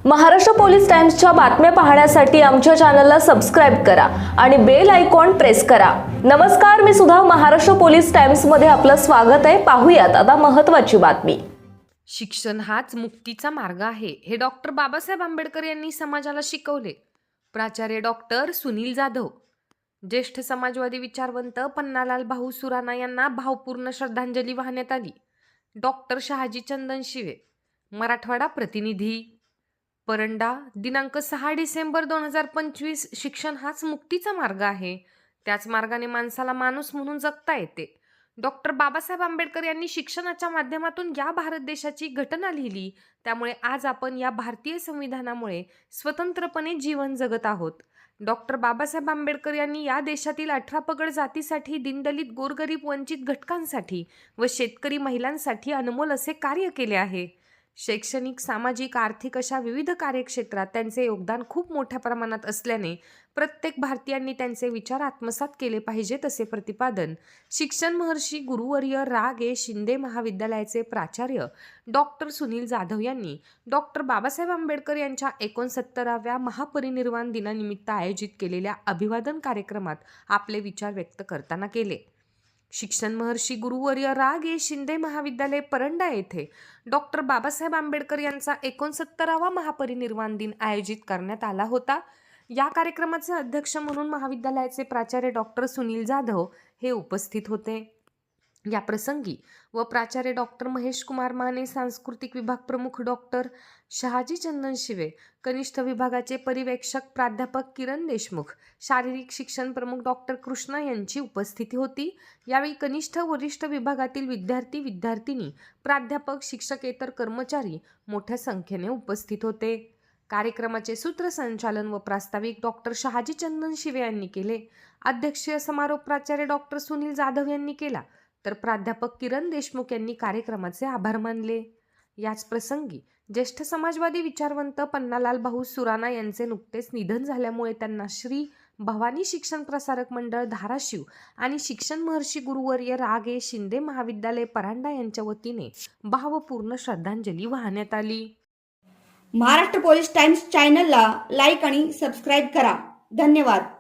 Maharashtra police टाइम्सच्या बातम्या पाहण्यासाठी आमच्या चॅनलला सबस्क्राइब करा आणि बेल आयकॉन प्रेस करा। नमस्कार, मी सुधा, महाराष्ट्र पोलीस टाइम्स मध्ये आपलं स्वागत आहे। पाहूयात आता महत्त्वाची बातमी। शिक्षण हाच मुक्तीचा मार्ग आहे, हे डॉक्टर बाबासाहेब आंबेडकर यांनी समाजाला शिकवले। प्राचार्य डॉक्टर सुनील जाधव। ज्येष्ठ समाजवादी विचारवंत पन्नालाल भाऊ सुराणा यांना भावपूर्ण श्रद्धांजली वाहण्यात आली। डॉक्टर शहाजी चंदन शिवे। मराठवाडा प्रतिनिधी, परंडा, दिनांक 6 डिसेंबर 2025। शिक्षण हाच मुक्तीचा मार्ग आहे, त्याच मार्गाने माणसाला माणूस म्हणून जगता येते। डॉक्टर बाबासाहेब आंबेडकर यांनी शिक्षणाच्या माध्यमातून या भारत देशाची घटना लिहिली, त्यामुळे आज आपण या भारतीय संविधानामुळे स्वतंत्रपणे जीवन जगत आहोत। डॉक्टर बाबासाहेब आंबेडकर यांनी या देशातील 18 पगड जातीसाठी, दीनदलित, गोरगरीब, वंचित घटकांसाठी व शेतकरी महिलांसाठी अनमोल असे कार्य केले आहे। शैक्षणिक, सामाजिक, आर्थिक अशा विविध कार्यक्षेत्रात त्यांचे योगदान खूप मोठ्या प्रमाणात असल्याने प्रत्येक भारतीयांनी त्यांचे विचार आत्मसात केले पाहिजेत, असे प्रतिपादन शिक्षण महर्षी गुरुवर्य रा. गे. शिंदे महाविद्यालयाचे प्राचार्य डॉक्टर सुनील जाधव यांनी डॉक्टर बाबासाहेब आंबेडकर यांच्या 69व्या महापरिनिर्वाण दिनानिमित्त आयोजित केलेल्या अभिवादन कार्यक्रमात आपले विचार व्यक्त करताना केले। शिक्षण महर्षी गुरुवर्य रा. गे. शिंदे महाविद्यालय, परंडा येथे डॉक्टर बाबासाहेब आंबेडकर यांचा 69वा महापरिनिर्वाण दिन आयोजित करण्यात आला होता। या कार्यक्रमाचे अध्यक्ष म्हणून महाविद्यालयाचे प्राचार्य डॉक्टर सुनील जाधव हे उपस्थित होते। या प्रसंगी व प्राचार्य डॉक्टर महेश कुमार माने, सांस्कृतिक विभाग प्रमुख डॉक्टर शहाजी चंदन शिवे, कनिष्ठ विभागाचे परिवेक्षक प्राध्यापक किरण देशमुख, शारीरिक शिक्षण प्रमुख डॉक्टर कृष्णा यांची उपस्थिती होती। यावेळी कनिष्ठ वरिष्ठ विभागातील विद्यार्थी, विद्यार्थिनी, प्राध्यापक, शिक्षकेतर कर्मचारी मोठ्या संख्येने उपस्थित होते। कार्यक्रमाचे सूत्रसंचालन व प्रास्ताविक डॉक्टर शहाजी चंदन शिवे यांनी केले। अध्यक्षीय समारोप प्राचार्य डॉक्टर सुनील जाधव यांनी केला, तर प्राध्यापक किरण देशमुख यांनी कार्यक्रमाचे आभार मानले। याच प्रसंगी ज्येष्ठ समाजवादी विचारवंत पन्नालाल भाऊ सुराणा यांचे नुकतेच निधन झाल्यामुळे त्यांना श्री भवानी शिक्षण प्रसारक मंडळ धाराशिव आणि शिक्षण महर्षी गुरुवर्य रा. गे. शिंदे महाविद्यालय, परांडा यांच्या वतीने भावपूर्ण श्रद्धांजली वाहण्यात आली। महाराष्ट्र पोलीस टाइम्स चॅनलला लाईक आणि सबस्क्राईब करा। धन्यवाद।